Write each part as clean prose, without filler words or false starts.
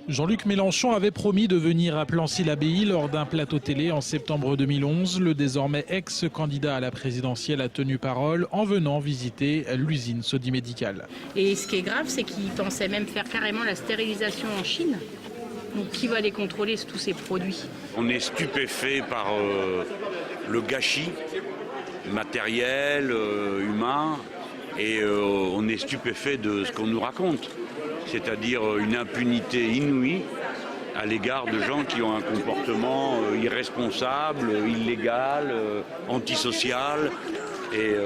Jean-Luc Mélenchon avait promis de venir à Plancy-l'Abbaye lors d'un plateau télé en septembre 2011. Le désormais ex-candidat à la présidentielle a tenu parole en venant visiter l'usine Sodimédical. Et ce qui est grave, c'est qu'il pensait même faire carrément la stérilisation en Chine. Donc qui va les contrôler, tous ces produits? On est stupéfait par le gâchis matériel, humain, et on est stupéfait de ce qu'on nous raconte. C'est-à-dire une impunité inouïe à l'égard de gens qui ont un comportement irresponsable, illégal, antisocial. Et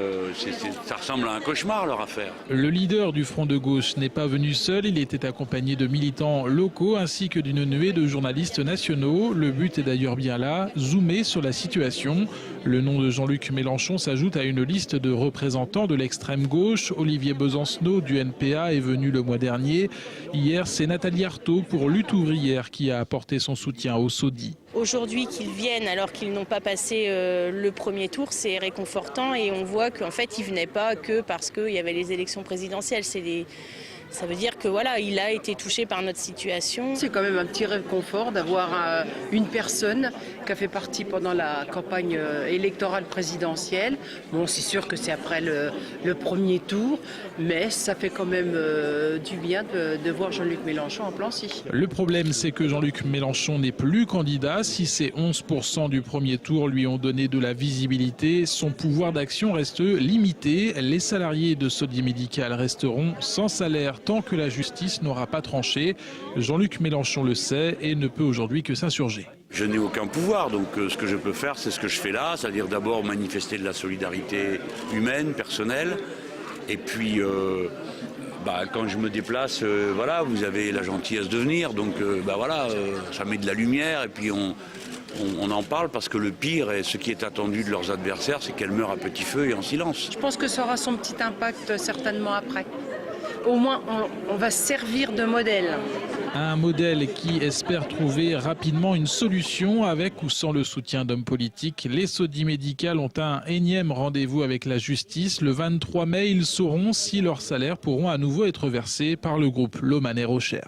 ça ressemble à un cauchemar, leur affaire. Le leader du Front de gauche n'est pas venu seul. Il était accompagné de militants locaux ainsi que d'une nuée de journalistes nationaux. Le but est d'ailleurs bien là, zoomer sur la situation. Le nom de Jean-Luc Mélenchon s'ajoute à une liste de représentants de l'extrême gauche. Olivier Besancenot du NPA est venu le mois dernier. Hier, c'est Nathalie Arthaud pour Lutte ouvrière qui a apporté son soutien au Sodi. Aujourd'hui qu'ils viennent alors qu'ils n'ont pas passé le premier tour, c'est réconfortant et on voit qu'en fait ils venaient pas que parce qu'il y avait les élections présidentielles. Ça veut dire que voilà, il a été touché par notre situation. C'est quand même un petit réconfort d'avoir une personne qui a fait partie pendant la campagne électorale présidentielle. Bon, c'est sûr que c'est après le premier tour, mais ça fait quand même du bien de voir Jean-Luc Mélenchon en Plancy. Le problème, c'est que Jean-Luc Mélenchon n'est plus candidat. Si ces 11% du premier tour lui ont donné de la visibilité, son pouvoir d'action reste limité. Les salariés de Sodimédical resteront sans salaire tant que la justice n'aura pas tranché. Jean-Luc Mélenchon le sait et ne peut aujourd'hui que s'insurger. Je n'ai aucun pouvoir, donc ce que je peux faire, c'est ce que je fais là, c'est-à-dire d'abord manifester de la solidarité humaine, personnelle, et puis quand je me déplace, voilà, vous avez la gentillesse de venir, donc voilà, ça met de la lumière, et puis on en parle parce que le pire, et ce qui est attendu de leurs adversaires, c'est qu'elles meurent à petit feu et en silence. Je pense que ça aura son petit impact certainement après. Au moins, on va servir de modèle. Un modèle qui espère trouver rapidement une solution avec ou sans le soutien d'hommes politiques. Les Sodimédical ont un énième rendez-vous avec la justice. Le 23 mai, ils sauront si leurs salaires pourront à nouveau être versés par le groupe Lomanet Rocher.